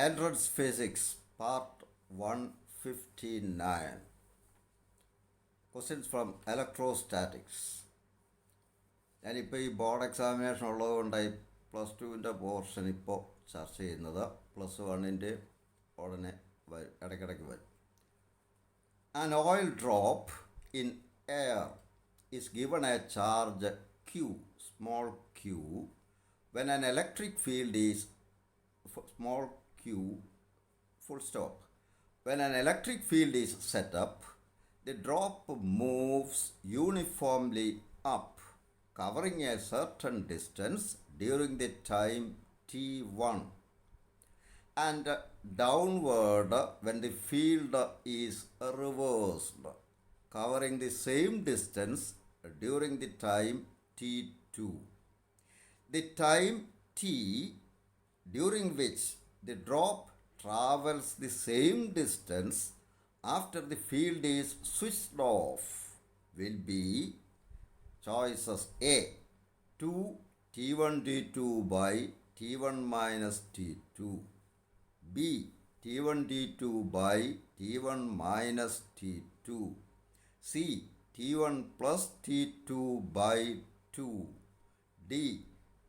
Children's Physics, Part 159. Questions from Electrostatics. ഞാനിപ്പോൾ ഈ board examination ഉള്ളതുകൊണ്ടായി +2 portion ഇപ്പോൾ ചർച്ച ചെയ്യുന്നത്. +1 ഉടനെ ഇടയ്ക്കിടയ്ക്ക് വരും. An oil drop in air is given a charge Q, small q, when an electric field is small q, full stop. When an electric field is set up, the drop moves uniformly up, covering a certain distance during the time t1, and downward when the field is reversed, covering the same distance during the time t2. The time t during which the drop travels the same distance after the field is switched off will be choices A, 2 t1 t2 by t1 minus t2, B, t1 t2 by t1 minus t2, C, t1 plus t2 by 2, D,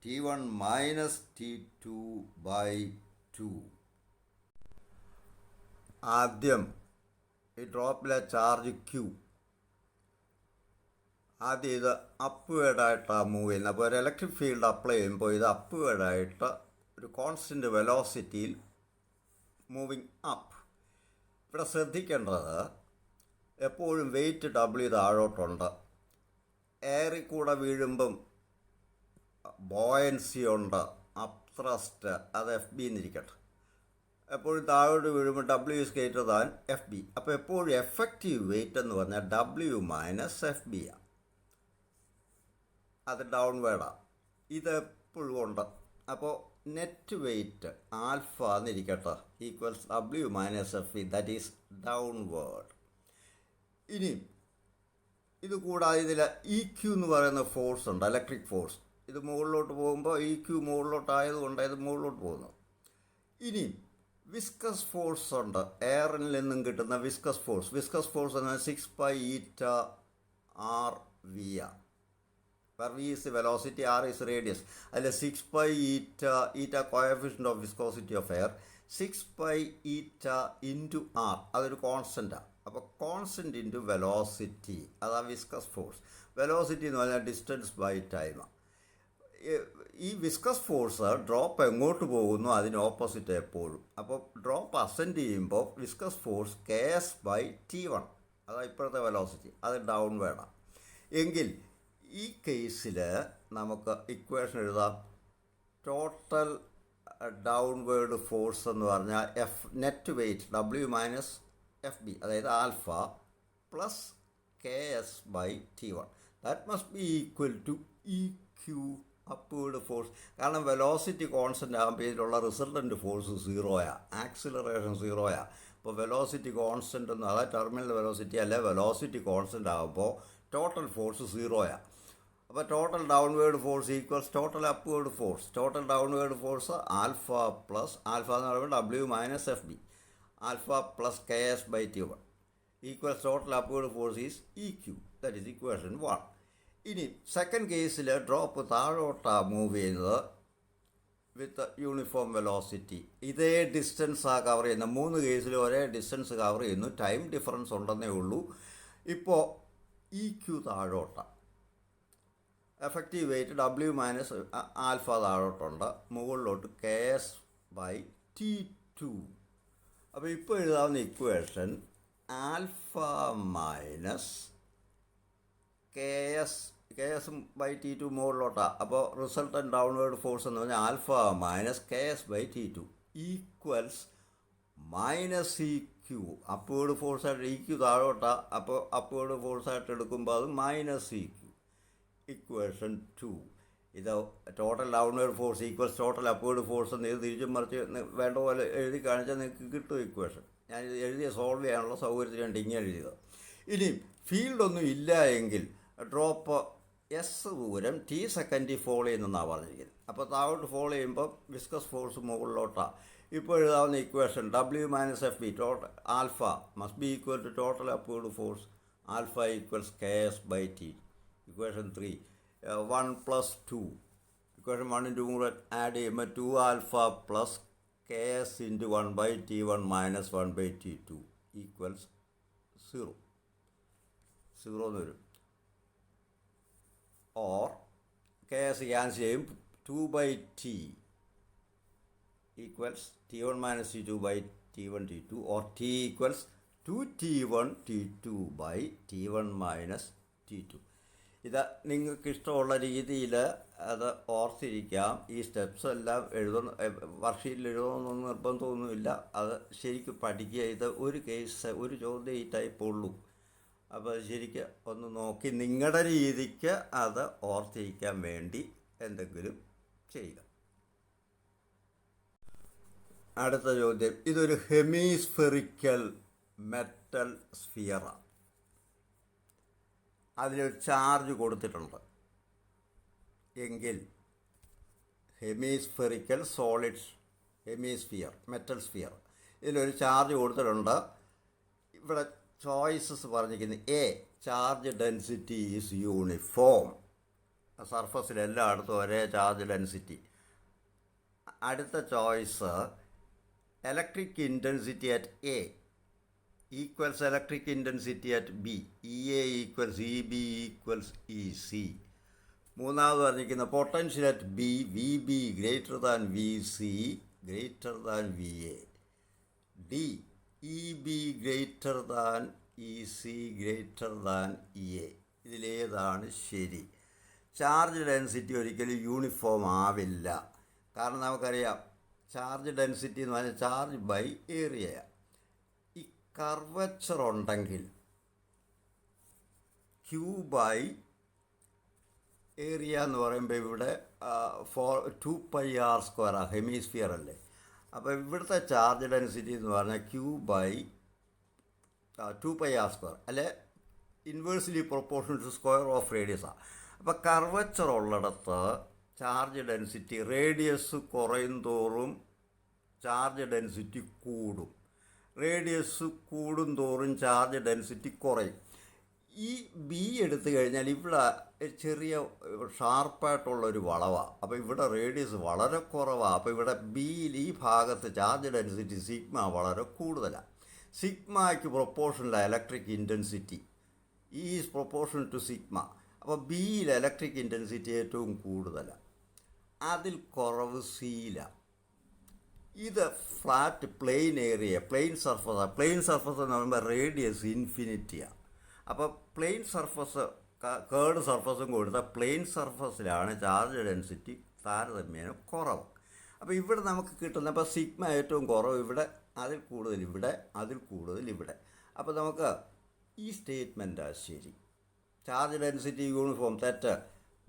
t1 minus t2 by 2. ആദ്യം ഈ ഡ്രോപ്പിലെ charge Q. ആദ്യം ഇത് അപ്വേഡായിട്ടാണ് move ചെയ്യുന്നത്. അപ്പോൾ ഒരു electric field apply ചെയ്യുമ്പോൾ ഇത് അപ്വേഡായിട്ട് ഒരു കോൺസ്റ്റൻറ്റ് വെലോസിറ്റിയിൽ മൂവിങ് അപ്പ്. ഇവിടെ ശ്രദ്ധിക്കേണ്ടത് എപ്പോഴും വെയിറ്റ് W താഴോട്ടുണ്ട്. എയറിൽ കൂടെ വീഴുമ്പം ബോയൻസി ഉണ്ട്, അപ്ത്രസ്റ്റ്, അത് FB എന്നിരിക്കട്ടെ. എപ്പോഴും താഴോട്ട് വീഴുമ്പോൾ W is greater than FB. അപ്പോൾ എപ്പോഴും എഫക്റ്റീവ് വെയിറ്റ് എന്ന് പറഞ്ഞാൽ W മൈനസ് FB ആണ്. അത് ഡൗൺവേർഡാണ്. ഇത് എപ്പോഴും ഉണ്ട്. അപ്പോൾ നെറ്റ് വെയിറ്റ് ആൽഫ എന്നിരിക്കട്ടെ equals W minus FB, that is downward. ഇനി ഇത് കൂടാതെ ഇതിൽ EQ എന്ന് പറയുന്ന ഫോഴ്സ് ഉണ്ട്, ഇലക്ട്രിക് ഫോഴ്സ്. ഇത് മുകളിലോട്ട് പോകുമ്പോൾ EQ മുകളിലോട്ടായതുകൊണ്ട് ഇത് മുകളിലോട്ട് പോകുന്നു. ഇനി വിസ്കസ് ഫോഴ്സ് ഉണ്ട്, എയറിൽ നിന്നും കിട്ടുന്ന വിസ്കസ് ഫോഴ്സ്. വിസ്കസ് ഫോഴ്സ് എന്നാൽ 6π∗r v ആണ്. where v is the velocity, r is radius. അതിൽ 6π∗ coefficient of viscosity of air, 6π∗ r അതൊരു കോൺസ്റ്റൻ്റാണ്. അപ്പോൾ കോൺസ്റ്റൻ്റ് ഇൻറ്റു വെലോസിറ്റി, അതാണ് വിസ്കസ് ഫോഴ്സ്. വെലോസിറ്റി എന്ന് പറഞ്ഞാൽ ഡിസ്റ്റൻസ് ബൈ ടൈമാണ്. ഈ വിസ്കസ് ഫോഴ്സ് ഡ്രോപ്പ് എങ്ങോട്ട് പോകുന്നു അതിന് ഓപ്പോസിറ്റ് എപ്പോഴും. അപ്പോൾ ഡ്രോപ്പ് അസെൻഡ് ചെയ്യുമ്പോൾ വിസ്കസ് ഫോഴ്സ് KS/T1, അതാണ് ഇപ്പോഴത്തെ വെലോസിറ്റി, അത് ഡൗൺവേർഡാണ്. എങ്കിൽ ഈ കേസിൽ നമുക്ക് ഇക്വേഷൻ എഴുതാം. ടോട്ടൽ ഡൗൺവേർഡ് ഫോഴ്സ് എന്ന് പറഞ്ഞാൽ net weight W minus FB, അതായത് alpha plus KS/T1. That must be equal to EQ upward force. കാരണം വെലോസിറ്റി കോൺസ്റ്റൻ്റ് ആകുമ്പോൾ ഇതിലുള്ള റിസൾട്ടൻ്റ് ഫോഴ്സ് 0യാണ്, ആക്സിലറേഷൻ 0യാണ്. ഇപ്പോൾ വെലോസിറ്റി കോൺസ്റ്റൻ്റ് എന്ന് അതായത് ടെർമിനൽ വെലോസിറ്റി അല്ലെ വെലോസിറ്റി കോൺസ്റ്റൻ്റ് ആകുമ്പോൾ ടോട്ടൽ ഫോഴ്സ് 0യാണ്. അപ്പോൾ total downward force equals total upward force. Total downward force alpha plus alpha എന്ന് പറയുമ്പോൾ W minus FB, alpha plus KS/T1 equals total upward force is EQ. That is equation 1. ഇനി second കേസിൽ drop താഴോട്ടാണ് move ചെയ്യുന്നത് with uniform velocity. ഇതേ ഡിസ്റ്റൻസാണ് cover ചെയ്യുന്നത്. 3 കേസിലും ഒരേ distance cover ചെയ്യുന്നു. ടൈം ഡിഫറൻസ് ഉണ്ടെന്നേ ഉള്ളൂ. ഇപ്പോൾ EQ താഴോട്ടാണ്. Effective weight W minus alpha താഴോട്ടുണ്ട്, മുകളിലോട്ട് KS/T2. അപ്പോൾ ഇപ്പോൾ എഴുതാവുന്ന ഇക്വേഷൻ ആൽഫ മൈനസ് KS/T2 മുകളിലോട്ടാണ്. അപ്പോൾ റിസൾട്ടൻ്റ് ഡൗൺവേർഡ് ഫോഴ്സ് എന്ന് പറഞ്ഞാൽ alpha minus KS/T2 equals minus EQ. Upward ഫോഴ്സായിട്ട് EQ താഴോട്ടാണ്. അപ്പോൾ അപ്വേർഡ് ഫോഴ്സായിട്ട് എടുക്കുമ്പോൾ അത് മൈനസ് EQ. ഇക്വേഷൻ 2. ഇത് total downward force equals total upward force എന്ന് ഇത് തിരിച്ചും മറിച്ച് വേണ്ട പോലെ എഴുതി കാണിച്ചാൽ നിങ്ങൾക്ക് കിട്ടും ഇക്വേഷൻ. ഞാൻ എഴുതിയ സോൾവ് ചെയ്യാനുള്ള സൗകര്യത്തിന് വേണ്ടി ഇങ്ങനെ എഴുതിയത്. ഇനി ഫീൽഡൊന്നും ഇല്ല എങ്കിൽ ഡ്രോപ്പ് S ദൂരം T സെക്കൻഡിൽ ഫോളോ ചെയ്യുന്നതെന്നാണ് പറഞ്ഞിരിക്കുന്നത്. അപ്പോൾ താഴോട്ട് ഫോളോ ചെയ്യുമ്പോൾ വിസ്കസ് ഫോഴ്സ് മുകളിലോട്ടാണ്. ഇപ്പോൾ എഴുതാവുന്ന equation W minus F B total alpha must be equal to total upward force alpha equals KS/T. Equation 3 1 plus 2 equation 1 2 കൂടെ ആഡ് ചെയ്യുമ്പോൾ 2 alpha plus KS into 1/T1 minus 1/T2 equals 0 എന്ന് വരും. Or KS cancel ചെയ്യും 2/T equals T1 minus T2 by T1 T2 or T equals 2T1 T2 by T1 minus T2. ഇത് നിങ്ങൾക്ക് ഇഷ്ടമുള്ള രീതിയിൽ അത് ഓർത്തിരിക്കാം. ഈ സ്റ്റെപ്സ് എല്ലാം വർക്ക്ഷീറ്റിൽ എഴുതണമെന്നൊന്നും നിർബന്ധമൊന്നുമില്ല. അത് ശരിക്കും പഠിക്കുക. ഇത് ഒരു ചോദ്യം ഈ ടൈപ്പ് ഉള്ളൂ. അപ്പോൾ അത് ശരിക്കും ഒന്ന് നോക്കി നിങ്ങളുടെ രീതിക്ക് അത് ഓർത്തിരിക്കാൻ വേണ്ടി എന്തെങ്കിലും ചെയ്യുക. അടുത്ത ചോദ്യം, ഇതൊരു ഹെമിസ്ഫെറിക്കൽ മെറ്റൽ സ്ഫിയറാണ്. അതിലൊരു ചാർജ് കൊടുത്തിട്ടുണ്ട് എങ്കിൽ hemispherical solid hemisphere metal sphere ഇതിലൊരു ചാർജ് കൊടുത്തിട്ടുണ്ട്. ഇവിടെ ചോയ്സസ് പറഞ്ഞിരിക്കുന്നത് A charge density is uniform, സർഫസിൽ എല്ലായിടത്തും ഒരേ ചാർജ് ഡെൻസിറ്റി. അടുത്ത choice electric intensity at A equals electric intensity at B, EA equals EB equals EC. മൂന്നാമത് പറഞ്ഞിരിക്കുന്ന potential at B VB greater than VC greater than VA. D EB greater than EC greater than EA. ഇതിലേതാണ് ശരി? Charge density ഒരിക്കലും uniform ആവില്ല. കാരണം നമുക്കറിയാം charge density എന്ന് പറഞ്ഞാൽ ചാർജ് ബൈ ഏരിയ. ഈ കർവച്ചർ ഉണ്ടെങ്കിൽ Q ബൈ ഏരിയ എന്ന് പറയുമ്പോൾ ഇവിടെ 2πr² ഹെമിസ്ഫിയർ അല്ലേ. അപ്പോൾ ഇവിടുത്തെ ചാർജ് ഡെൻസിറ്റി എന്ന് പറഞ്ഞാൽ Q ബൈ 2πr² അല്ലെ inversely proportional to square of റേഡിയസാണ്. അപ്പോൾ കർവച്ചർ ഉള്ളിടത്ത് ചാർജ് ഡെൻസിറ്റി റേഡിയസ് കുറയും തോറും ചാർജ് ഡെൻസിറ്റി കൂടും, റേഡിയസ് കൂടും തോറും ചാർജ് ഡെൻസിറ്റി കുറയും. ഈ ബി എടുത്തു കഴിഞ്ഞാൽ ഇവിടെ ചെറിയ ഷാർപ്പായിട്ടുള്ളൊരു വളവാണ്. അപ്പോൾ ഇവിടെ റേഡിയസ് വളരെ കുറവാണ്. അപ്പോൾ ഇവിടെ ബിയിൽ ഈ ഭാഗത്ത് ചാർജ് ഡെൻസിറ്റി സിഗ്മ വളരെ കൂടുതലാണ്. സിഗ്മയ്ക്ക് പ്രൊപ്പോർഷണലാണ് electric intensity, is proportional to sigma. അപ്പോൾ ബിയിൽ ഇലക്ട്രിക് ഇൻറ്റൻസിറ്റി ഏറ്റവും കൂടുതലാണ്, അതിൽ കുറവ് സിയിലാണ്. ഇത് ഫ്ലാറ്റ് പ്ലെയിൻ ഏരിയ പ്ലെയിൻ സർഫസാണ്. പ്ലെയിൻ സർഫസ് എന്ന് പറയുമ്പോൾ റേഡിയസ് ഇൻഫിനിറ്റിയാണ്. അപ്പോൾ പ്ലെയിൻ സർഫസ് കേർഡ് സർഫസും കൊടുത്താൽ പ്ലെയിൻ സർഫസിലാണ് ചാർജ് ഡെൻസിറ്റി താരതമ്യേന കുറവ്. അപ്പോൾ ഇവിടെ നമുക്ക് കിട്ടുന്ന അപ്പോൾ സിഗ്മ ഏറ്റവും കുറവ് ഇവിടെ, അതിൽ കൂടുതൽ ഇവിടെ, അതിൽ കൂടുതൽ ഇവിടെ. അപ്പോൾ നമുക്ക് ഈ സ്റ്റേറ്റ്മെൻറ്റാണ് ശരി. ചാർജ് ഡെൻസിറ്റി യൂണിഫോം തെറ്റ്,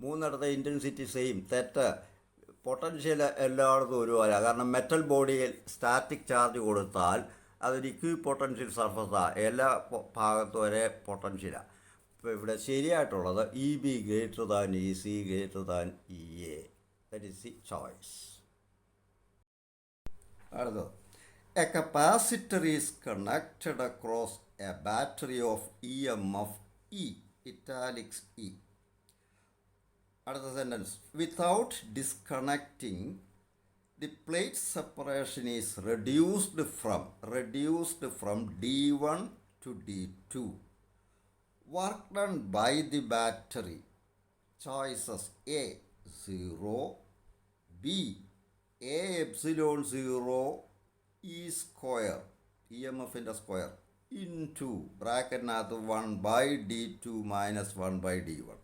മൂന്നിടത്തെ ഇൻറ്റൻസിറ്റി സെയിം തെറ്റ്, പൊട്ടൻഷ്യൽ എല്ലായിടത്തും ഒരുപോലെ. കാരണം മെറ്റൽ ബോഡിയിൽ സ്റ്റാറ്റിക് ചാർജ് കൊടുത്താൽ അതൊരു ഇക്വി പൊട്ടൻഷ്യൽ സർഫസാണ്, എല്ലാ ഭാഗത്തും ഒരേ പൊട്ടൻഷ്യലാണ്. ഇപ്പോൾ ഇവിടെ ശരിയായിട്ടുള്ളത് EB greater than EC greater than EA. That is the choice. അടുത്തത്, a capacitor is connected across a battery of EMF E italics E. അടുത്ത sentence, without disconnecting the plate separation is reduced from D1 to D2. Work done by the battery. Choices A 0, B A epsilon 0 E square EMF in the square into bracket nath 1 by D2 minus 1 by D1.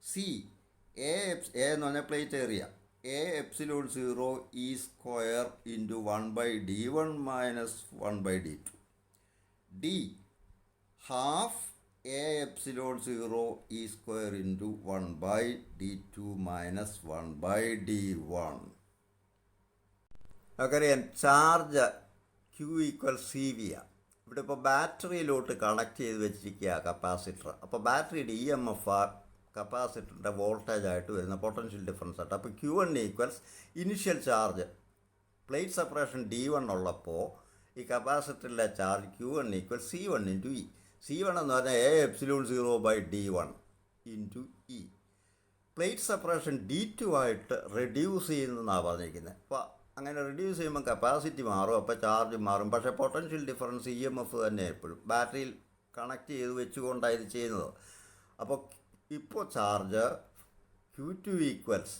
C A എന്ന് പറഞ്ഞാൽ plate area A epsilon 0 E square into 1 by D1 minus 1 by D2. D half A epsilon 0 E square into 1 by D2 minus 1 by D1. നമുക്കറിയാം charge Q equal CV ആണ്. ഇവിടെ ഇപ്പോൾ ബാറ്ററിയിലോട്ട് connect ചെയ്ത് വെച്ചിരിക്കുക capacitor. അപ്പോൾ ബാറ്ററിയുടെ EMF കപ്പാസിറ്ററിൻ്റെ വോൾട്ടേജ് ആയിട്ട് വരുന്ന പൊട്ടൻഷ്യൽ ഡിഫറൻസ് ആയിട്ട്. അപ്പോൾ Q1 equals initial charge plate separation D1 ഉള്ളപ്പോൾ ഈ കപ്പാസിറ്ററിലെ charge Q1 equal C1 into E. C1 എന്ന് പറഞ്ഞാൽ A0/D1 into E. Plate separation D2 ആയിട്ട് റെഡ്യൂസ് ചെയ്യുന്നതെന്നാണ് പറഞ്ഞിരിക്കുന്നത്. അപ്പോൾ അങ്ങനെ റെഡ്യൂസ് ചെയ്യുമ്പോൾ കപ്പാസിറ്റി മാറും, അപ്പോൾ ചാർജ് മാറും. പക്ഷേ പൊട്ടൻഷ്യൽ ഡിഫറൻസ് EMF തന്നെ എപ്പോഴും ബാറ്ററിയിൽ കണക്ട് ചെയ്ത് വെച്ചുകൊണ്ടാണ് ഇത് ചെയ്യുന്നത്. അപ്പോൾ ഇപ്പോൾ charge Q2 equals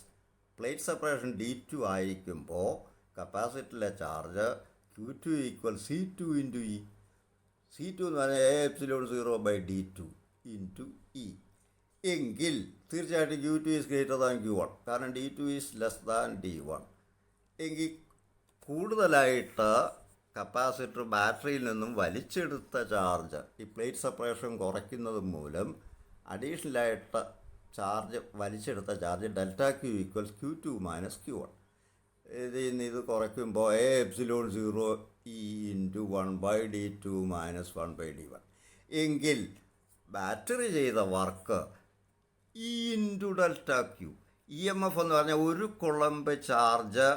plate separation D2 ആയിരിക്കുമ്പോൾ കപ്പാസിറ്ററിലെ charge Q2 equal C2 into E. C2 എന്ന് പറഞ്ഞാൽ A0/D2 ഇൻറ്റു ഇ. എങ്കിൽ തീർച്ചയായിട്ടും Q2 is greater than Q1, കാരണം D2 is less than D1. എങ്കിൽ കൂടുതലായിട്ട് കപ്പാസിറ്റർ ബാറ്ററിയിൽ നിന്നും വലിച്ചെടുത്ത ചാർജ് ഈ പ്ലേറ്റ് സെപ്പറേഷൻ കുറയ്ക്കുന്നത് മൂലം അഡീഷണലായിട്ട് ചാർജ് വലിച്ചെടുത്ത charge ΔQ equals Q2 minus Q1. ഇത് കുറയ്ക്കുമ്പോൾ A0 E into 1/D2 minus 1/D1. എങ്കിൽ ബാറ്ററി ചെയ്ത work E into ΔQ. EMF എന്ന് പറഞ്ഞാൽ ഒരു കുളമ്പ് ചാർജ്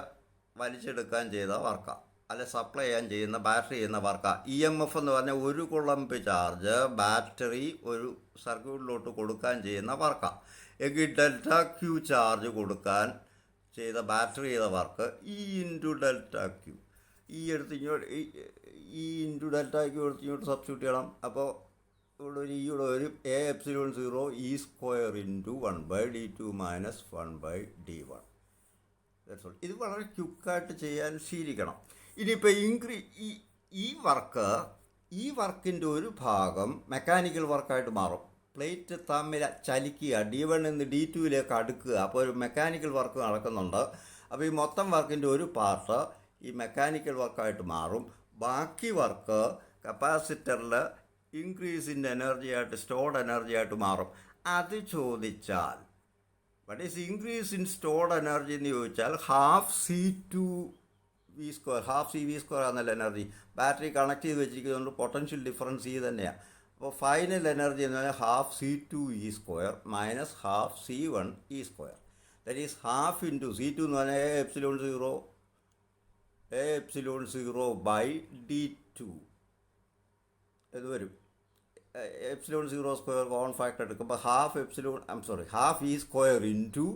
വലിച്ചെടുക്കാൻ ചെയ്ത വർക്കാണ്, അല്ലെ സപ്ലൈ ചെയ്യാൻ ചെയ്യുന്ന ബാറ്ററി ചെയ്യുന്ന വർക്കാണ്. EMF എന്ന് പറഞ്ഞാൽ ഒരു കുളമ്പ് ചാർജ് ബാറ്ററി ഒരു സർക്യൂട്ടിലോട്ട് കൊടുക്കാൻ ചെയ്യുന്ന വർക്കാണ്. എങ്കിൽ ΔQ ചാർജ് കൊടുക്കാൻ ചെയ്ത ബാറ്ററി ചെയ്ത വർക്ക് E ഇൻറ്റു ΔQ. ഈ എടുത്ത് ഇങ്ങോട്ട് E ഇൻറ്റു ΔQ എടുത്ത് ഇങ്ങോട്ട് സബ്സ്റ്റിറ്റ്യൂട്ട് ചെയ്യണം. അപ്പോൾ ഇവിടെ ഒരു ഇവിടെ വരും A0 E² into 1/D2 minus 1/D1. ഇത് വളരെ ക്വിക്കായിട്ട് ചെയ്യാൻ ശീലിക്കണം. ഇനിയിപ്പോൾ ഈ വർക്കിൻ്റെ ഒരു ഭാഗം മെക്കാനിക്കൽ വർക്കായിട്ട് മാറും. പ്ലേറ്റ് തമ്മിൽ ചലിക്കുക, D1 നിന്ന് D2യിലേക്ക് അടുക്കുക, അപ്പോൾ ഒരു മെക്കാനിക്കൽ വർക്ക് നടക്കുന്നുണ്ട്. അപ്പോൾ ഈ മൊത്തം വർക്കിൻ്റെ ഒരു പാർട്ട് ഈ മെക്കാനിക്കൽ വർക്കായിട്ട് മാറും. ബാക്കി വർക്ക് കപ്പാസിറ്ററിൽ ഇൻക്രീസ് ഇൻ എനർജി ആയിട്ട് സ്റ്റോർഡ് എനർജി ആയിട്ട് മാറും. അത് ചോദിച്ചാൽ what is increase in stored energy എന്ന് ചോദിച്ചാൽ ഹാഫ് CV² ആണെന്നല്ല എനർജി. ബാറ്ററി കണക്ട് ചെയ്ത് വെച്ചിരിക്കുന്നതുകൊണ്ട് പൊട്ടൻഷ്യൽ ഡിഫറൻസ് E തന്നെയാണ്. അപ്പോൾ ഫൈനൽ എനർജി എന്ന് പറഞ്ഞാൽ half C2E² minus half C1E². That is half into C2 എന്ന് പറഞ്ഞാൽ A0/D2 ഇത് വരും. ε0² കോമൺ ഫാക്ടർ എടുക്കുമ്പോൾ half E² into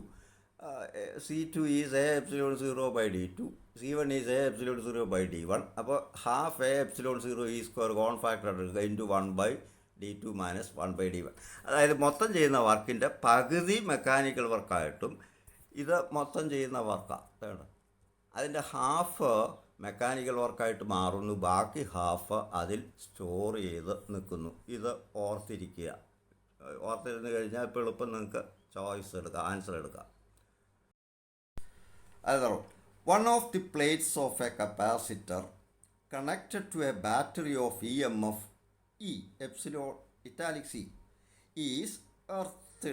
C2 is A0/D2, C1 is A0/D1. അപ്പോൾ ഹാഫ് A0E² കോമൺ ഫാക്ടർ എടുക്കുക ഇൻറ്റു 1/D2 മൈനസ് 1/D1. അതായത് മൊത്തം ചെയ്യുന്ന വർക്കിൻ്റെ പകുതി മെക്കാനിക്കൽ വർക്കായിട്ടും ഇത് മൊത്തം ചെയ്യുന്ന വർക്കാണ്. അതിൻ്റെ ഹാഫ് മെക്കാനിക്കൽ വർക്കായിട്ട് മാറുന്നു, ബാക്കി ഹാഫ് അതിൽ സ്റ്റോർ ചെയ്ത് നിൽക്കുന്നു. ഇത് ഓർത്തിരുന്ന് കഴിഞ്ഞാൽ ഇപ്പോൾ എളുപ്പം നിങ്ങൾക്ക് ചോയ്സ് എടുക്കാം, ആൻസർ എടുക്കാം. അതാണ് one of the plates of a capacitor connected to a battery of EMF E epsilon italic C is earthed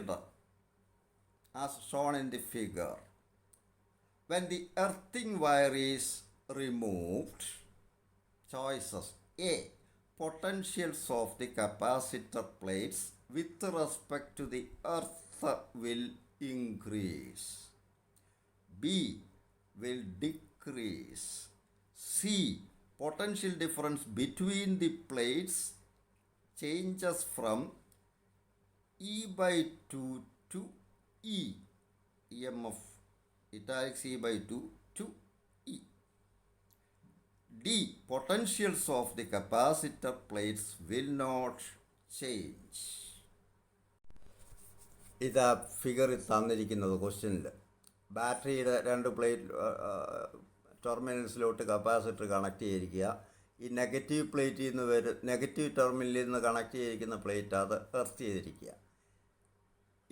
as shown in the figure. When the earthing wire is removed, choices: A. Potentials of the capacitor plates with respect to the earth will increase. B. Will decrease. C. Potential difference between the plates changes from E/2 to E. EMF italic C/2 to E. D. Potentials of the capacitor plates will not change. ഇതാ ഫിഗറിൽ തന്നിരിക്കുന്നത് ക്വസ്റ്റ്യനിൽ. ബാറ്ററിയുടെ രണ്ട് plate ടെർമിനൽസിലോട്ട് capacitor connect ചെയ്തിരിക്കുക. ഈ negative പ്ലേറ്റിൽ നിന്ന് നെഗറ്റീവ് ടെർമിനലിൽ നിന്ന് കണക്ട് ചെയ്തിരിക്കുന്ന പ്ലേറ്റ് അത് എർത്ത് ചെയ്തിരിക്കുക.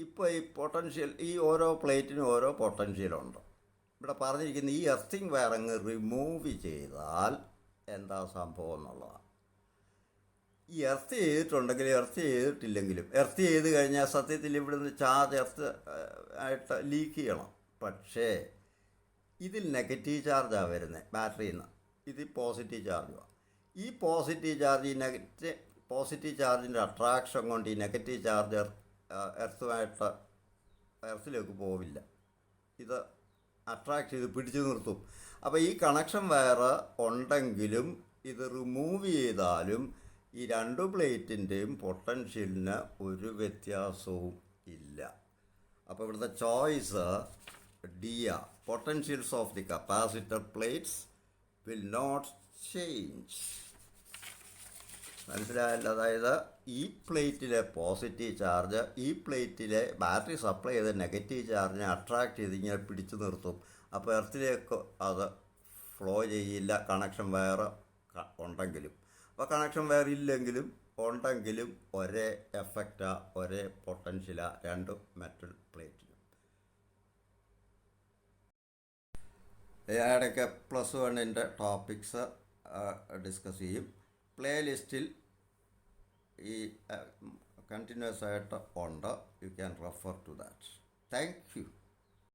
ഇപ്പോൾ ഈ പൊട്ടൻഷ്യൽ, ഈ ഓരോ പ്ലേറ്റിനും ഓരോ പൊട്ടൻഷ്യലുണ്ട്. ഇവിടെ പറഞ്ഞിരിക്കുന്ന ഈ എർത്തിങ് വയർ അങ്ങ് റിമൂവ് ചെയ്താൽ എന്താ സംഭവം എന്നുള്ളതാണ്. ഈ എർത്ത് ചെയ്തിട്ടുണ്ടെങ്കിലും എർത്ത് ചെയ്തിട്ടില്ലെങ്കിലും, എർത്ത് ചെയ്ത് കഴിഞ്ഞാൽ സത്യത്തിൽ ഇവിടുന്ന് ചാർജ് എർത്ത് ആയിട്ട് ലീക്ക് ചെയ്യണം. പക്ഷേ ഇതിൽ നെഗറ്റീവ് ചാർജാണ് വരുന്നത് ബാറ്ററിയിൽ നിന്ന്, ഇത് പോസിറ്റീവ് ചാർജുമാണ്. ഈ പോസിറ്റീവ് ചാർജ് പോസിറ്റീവ് ചാർജിൻ്റെ അട്രാക്ഷൻ കൊണ്ട് ഈ നെഗറ്റീവ് ചാർജ് എർത്തിലേക്ക് പോവില്ല. ഇത് അട്രാക്റ്റ് ചെയ്ത് പിടിച്ചു നിർത്തും. അപ്പോൾ ഈ കണക്ഷൻ വയർ ഉണ്ടെങ്കിലും ഇത് റിമൂവ് ചെയ്താലും ഈ രണ്ട് പ്ലേറ്റിൻ്റെയും പൊട്ടൻഷ്യലിന് ഒരു വ്യത്യാസവും ഇല്ല. അപ്പോൾ ഇവിടുത്തെ ചോയ്സ് ഡി ആ. Potentials of the capacitor plates will not change. മനസ്സിലായല്ലോ? അതായത് ഈ പ്ലേറ്റിലെ പോസിറ്റീവ് ചാർജ് ഈ പ്ലേറ്റിലെ ബാറ്ററി സപ്ലൈ ചെയ്ത് നെഗറ്റീവ് ചാർജിനെ അട്രാക്റ്റ് ചെയ്ത് ഇങ്ങനെ പിടിച്ചു നിർത്തും. അപ്പോൾ എർത്തിലേക്ക് അത് ഫ്ലോ ചെയ്യില്ല കണക്ഷൻ വയർ ഉണ്ടെങ്കിലും. അപ്പോൾ കണക്ഷൻ വയർ ഇല്ലെങ്കിലും ഉണ്ടെങ്കിലും ഒരേ എഫക്റ്റാ, ഒരേ പൊട്ടൻഷ്യലാ രണ്ട് മെറ്റൽ പ്ലേറ്റിലും. ഇടയ്ക്ക് +1 ടോപ്പിക്സ് ഡിസ്കസ് ചെയ്യും. പ്ലേലിസ്റ്റിൽ ഈ കണ്ടിന്യൂസ് ആയിട്ട് ഉണ്ട്. You can refer to that. Thank U.